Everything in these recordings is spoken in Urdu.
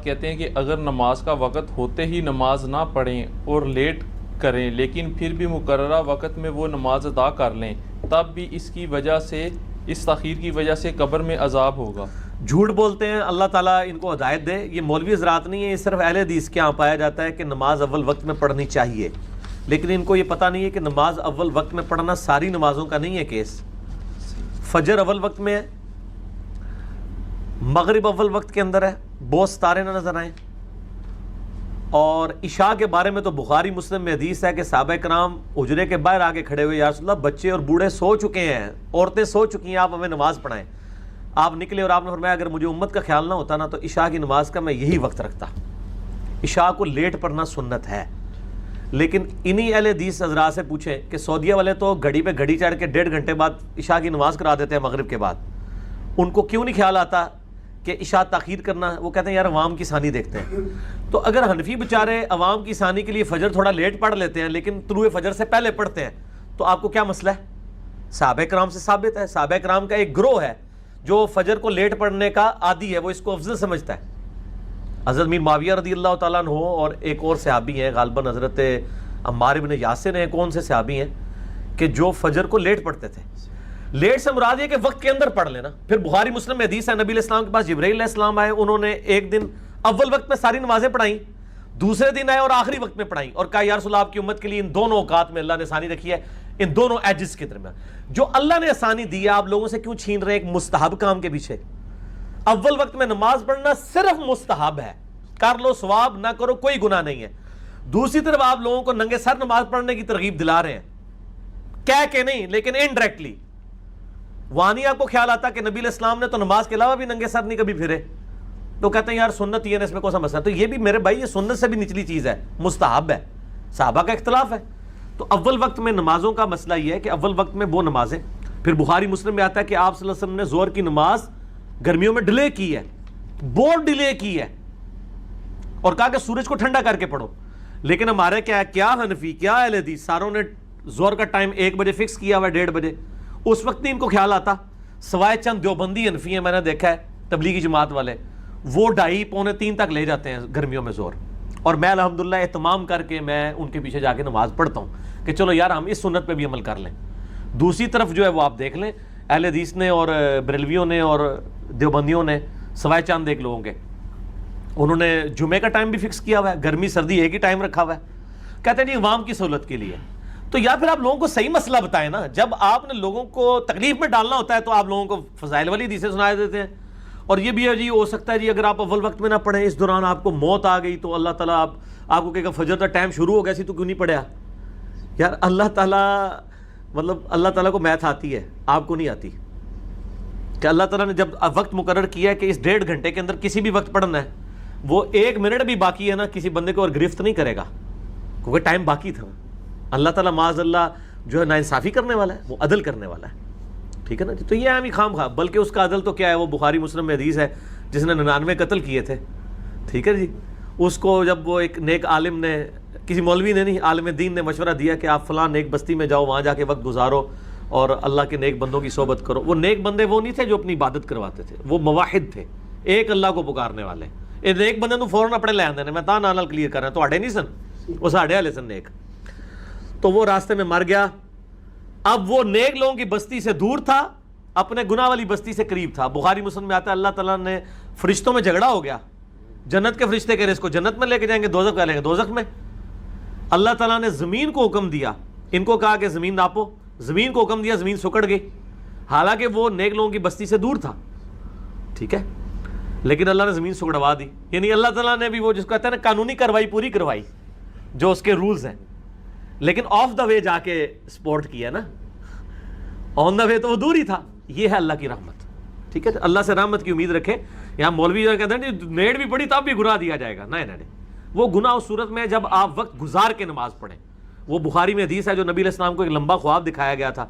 کہتے ہیں کہ اگر نماز کا وقت ہوتے ہی نماز نہ پڑھیں اور لیٹ کریں لیکن پھر بھی مقررہ وقت میں وہ نماز ادا کر لیں تب بھی اس تاخیر کی وجہ سے قبر میں عذاب ہوگا۔ جھوٹ بولتے ہیں، اللہ تعالیٰ ان کو ہدایت دے۔ یہ مولوی حضرات نہیں ہے، یہ صرف اہل حدیث کے یہاں پایا جاتا ہے کہ نماز اول وقت میں پڑھنی چاہیے، لیکن ان کو یہ پتہ نہیں ہے کہ نماز اول وقت میں پڑھنا ساری نمازوں کا نہیں ہے کیس۔ فجر اول وقت میں ہے، مغرب اول وقت کے اندر ہے، بہت ستارے نہ نظر آئیں، اور عشاء کے بارے میں تو بخاری مسلم میں حدیث ہے کہ صحابہ کرام حجرے کے باہر آگے کھڑے ہوئے، یا رسول اللہ بچے اور بوڑھے سو چکے ہیں، عورتیں سو چکی ہیں، آپ ہمیں نماز پڑھائیں۔ آپ نکلے اور آپ نے فرمایا اگر مجھے امت کا خیال نہ ہوتا نا تو عشاء کی نماز کا میں یہی وقت رکھتا۔ عشاء کو لیٹ پڑھنا سنت ہے، لیکن انہی اہل حدیث حضرات سے پوچھیں کہ سعودیہ والے تو گھڑی پہ گھڑی چڑھ کے 1.5 گھنٹے بعد عشاء کی نماز کرا دیتے ہیں مغرب کے بعد، ان کو کیوں نہیں خیال آتا کہ عشاء تاخیر کرنا؟ وہ کہتے ہیں یار عوام کی ثانی دیکھتے ہیں۔ تو اگر حنفی بیچارے عوام کی ثانی کے لیے فجر تھوڑا لیٹ پڑھ لیتے ہیں لیکن طلوع فجر سے پہلے پڑھتے ہیں، تو آپ کو کیا مسئلہ ہے؟ صحابہ کرام سے ثابت ہے، صحابہ کرام کا ایک گروہ ہے جو فجر کو لیٹ پڑھنے کا عادی ہے، وہ اس کو افضل سمجھتا ہے۔ حضرت میر معاویہ رضی اللہ تعالیٰ عنہ اور ایک اور صحابی ہیں، غالباً حضرت عمار بن یاسر ہیں، کون سے صحابی ہیں کہ جو فجر کو لیٹ پڑھتے تھے۔ لیٹ سے مراد یہ کہ وقت کے اندر پڑھ لینا۔ پھر بخاری مسلم میں حدیث ہے، نبی علیہ السلام کے پاس جبرائیل علیہ السلام آئے، انہوں نے ایک دن اول وقت میں ساری نمازیں پڑھائیں، دوسرے دن آئے اور آخری وقت میں پڑھائیں، اور کہا یا رسول اللہ آپ کی امت کے لیے ان دونوں اوقات میں اللہ نے آسانی رکھی ہے، ان دونوں ایجز کے درمیان جو اللہ نے آسانی دی ہے آپ لوگوں سے کیوں چھین رہے ہیں ایک مستحب کام کے پیچھے؟ اول وقت میں نماز پڑھنا صرف مستحب ہے، کر لو ثواب، نہ کرو کوئی گناہ نہیں ہے۔ دوسری طرف آپ لوگوں کو ننگے سر نماز پڑھنے کی ترغیب دلا رہے ہیں، کہہ کے نہیں لیکن انڈائریکٹلی۔ وہاں نہیں آپ کو خیال آتا کہ نبی علیہ السلام نے تو نماز کے علاوہ بھی ننگے سر نہیں کبھی پھرے، تو کہتے ہیں یار سنت یہ ہے، اس میں کون سا مسئلہ؟ تو یہ بھی میرے بھائی یہ سنت سے بھی نچلی چیز ہے، مستحب ہے، صحابہ کا اختلاف ہے۔ تو اول وقت میں نمازوں کا مسئلہ یہ ہے کہ اول وقت میں وہ نمازیں، پھر بخاری مسلم میں آتا ہے کہ آپ صلی اللہ علیہ وسلم نے ظہر کی نماز گرمیوں میں ڈیلے کی ہے، بہت ڈیلے کی ہے، اور کہا کہ سورج کو ٹھنڈا کر کے پڑھو۔ لیکن ہمارے کیا حنفی کیا اہل حدیث ساروں نے ظہر کا ٹائم 1 بجے فکس کیا ہوا ہے، 1:30 بجے، اس وقت نہیں ان کو خیال آتا، سوائے چند دیوبندی حنفی ہیں میں نے دیکھا ہے تبلیغی جماعت والے، وہ 2:30 پونے 3 تک لے جاتے ہیں گرمیوں میں ظہر، اور میں الحمدللہ اہتمام کر کے میں ان کے پیچھے جا کے نماز پڑھتا ہوں کہ چلو یار ہم اس سنت پہ بھی عمل کر لیں۔ دوسری طرف جو ہے وہ آپ دیکھ لیں اہل حدیث نے اور بریلویوں نے اور دیوبندیوں نے سوائے چند ایک لوگوں کے، انہوں نے جمعے کا ٹائم بھی فکس کیا ہوا ہے، گرمی سردی ایک ہی ٹائم رکھا ہوا ہے، کہتے ہیں جی عوام کی سہولت کے لیے۔ تو یا پھر آپ لوگوں کو صحیح مسئلہ بتائیں نا، جب آپ نے لوگوں کو تکلیف میں ڈالنا ہوتا ہے تو آپ لوگوں کو فضائل والی حدیثیں سنا دیتے ہیں، اور یہ بھی ہے جی ہو سکتا ہے جی اگر آپ اول وقت میں نہ پڑھیں، اس دوران آپ کو موت آ گئی تو اللہ تعالیٰ آپ کو کہے گا فجر کا ٹائم شروع ہو گیا سی تو کیوں نہیں پڑھا؟ یار اللہ تعالیٰ کو میتھ آتی ہے، آپ کو نہیں آتی، کہ اللہ تعالیٰ نے جب وقت مقرر کیا ہے کہ اس 1.5 گھنٹے کے اندر کسی بھی وقت پڑھنا ہے، وہ 1 منٹ بھی باقی ہے نا کسی بندے کو اور گرفت نہیں کرے گا، کیونکہ ٹائم باقی تھا۔ اللہ تعالیٰ معاذ اللہ جو ہے ناانصافی کرنے والا ہے، وہ عدل کرنے والا ہے، ٹھیک ہے نا جی۔ تو یہ ہمیں خام خواہ، بلکہ اس کا عدل تو کیا ہے، وہ بخاری مسلم میں حدیث ہے جس نے 99 قتل کیے تھے، ٹھیک ہے جی، اس کو جب وہ ایک نیک عالم نے، کسی مولوی نے نہیں، عالم دین نے مشورہ دیا کہ آپ فلاں نیک بستی میں جاؤ، وہاں جا کے وقت گزارو اور اللہ کے نیک بندوں کی صحبت کرو۔ وہ نیک بندے وہ نہیں تھے جو اپنی عبادت کرواتے تھے، وہ مواحد تھے، ایک اللہ کو پکارنے والے۔ نیک بندے تو فوراً اپنے لے آتے ہیں، میں تاں نال کلیئر کر رہا ہوں، تو نہیں سن، وہ ساڑھے والے سن نیک۔ تو وہ راستے میں مر گیا، اب وہ نیک لوگوں کی بستی سے دور تھا، اپنے گناہ والی بستی سے قریب تھا۔ بخاری مسلم میں آتا ہے اللہ تعالیٰ نے فرشتوں میں جھگڑا ہو گیا، جنت کے فرشتے کہہ رہے اس کو جنت میں لے کے جائیں گے، دوزخ میں لیں گے دوزخ میں۔ اللہ تعالیٰ نے زمین کو حکم دیا، ان کو کہا کہ زمین ناپو، زمین کو حکم دیا، زمین سکڑ گئی، حالانکہ وہ نیک لوگوں کی بستی سے دور تھا، ٹھیک ہے، لیکن اللہ نے زمین سکڑوا دی۔ یعنی اللہ تعالیٰ نے بھی وہ جس کو کہتے ہیں نا قانونی کارروائی پوری کروائی جو اس کے رولز ہیں، لیکن آف دا وے جا کے سپورٹ کیا نا، آن دا وے تو وہ دور ہی تھا۔ یہ ہے اللہ کی رحمت، ٹھیک ہے، اللہ سے رحمت کی امید رکھیں۔ یہاں مولوی جو کہتے ہیں نیٹ بھی پڑھی تب بھی گناہ دیا جائے گا، نہیں، وہ گناہ اس صورت میں جب آپ وقت گزار کے نماز پڑھیں۔ وہ بخاری میں حدیث ہے جو نبی علیہ السلام کو ایک لمبا خواب دکھایا گیا تھا،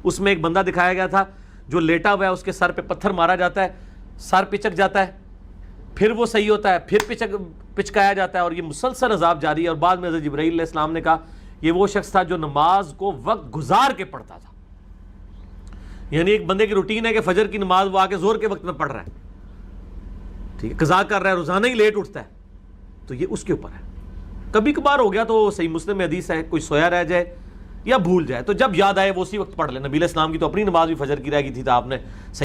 اس میں ایک بندہ دکھایا گیا تھا جو لیٹا ہوا ہے، اس کے سر پہ پتھر مارا جاتا ہے، سر پچک جاتا ہے، پھر وہ صحیح ہوتا ہے، پھر پچکایا جاتا ہے، اور یہ مسلسل عذاب جاری ہے۔ اور بعد میں حضرت جبرائیل علیہ السلام نے کہا یہ وہ شخص تھا جو نماز کو وقت گزار کے پڑھتا تھا۔ یعنی ایک بندے کی روٹین ہے کہ فجر کی نماز وہ آ کے زور کے وقت میں پڑھ رہا ہے، ٹھیک ہے، قضا کر رہا ہے، روزانہ ہی لیٹ اٹھتا ہے، تو یہ اس کے اوپر ہے. کبھی کبھار ہو گیا تو صحیح مسلم میں حدیث ہے کوئی سویا رہ جائے یا بھول جائے تو جب یاد آئے وہ اسی وقت پڑھ لے. نبی علیہ السلام کی تو اپنی نماز بھی فجر کی رہ گئی تھی، تو آپ نے